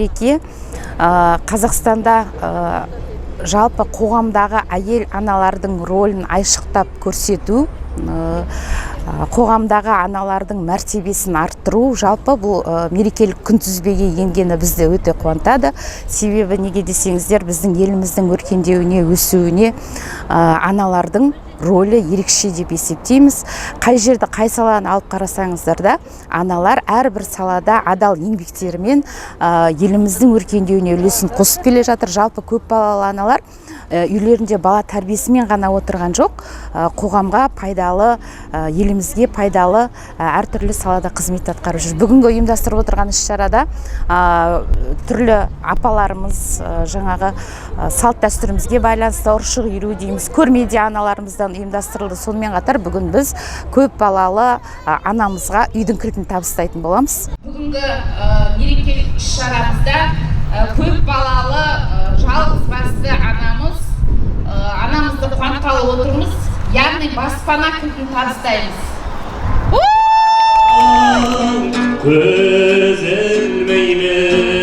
мереке Қазақстанда жалпы қоғамдағы әйел аналардың рөлін айшықтап көрсету, қоғамдағы аналардың мәртебесін арттыру, жалпы бұл мерекелік күнтізбеге енгені бізді өте қуантады. Себебі неге десеңіздер, біздің еліміздің өркендеуіне, өсуіне аналардың рөлі ерекше деп есептейміз. Қай жерді, қай саланы алып қарасаңыздар да, аналар әрбір салада адал еңбектерімен еліміздің өркендеуіне үлесін қосып келе жатыр. Жалпы көп балалы аналар үйлерінде бала тәрбиесімен ғана отырған жоқ, қоғамға пайдалы, елімізге пайдалы әртүрлі салада қызмет атқарып жүр. Бүгінгі ұйымдастырып отырған іс-шарада түрлі апаларымыз жаңағы салт дәстүрімізге байланысты ұршық иіру дейміз, көрмеде аналарымыздан ұйымдастырылды. Сонымен қатар бүгін біз көп балалы анамызға үйдің кілтін табыстайтын боламыз. Бүгінгі мерекелік іс-шарамызда көп балалы жалғыз басты анамызды қуантқалы отырмыз. Яғни баспана кілтін табыстаймыз. Көз ілмеймін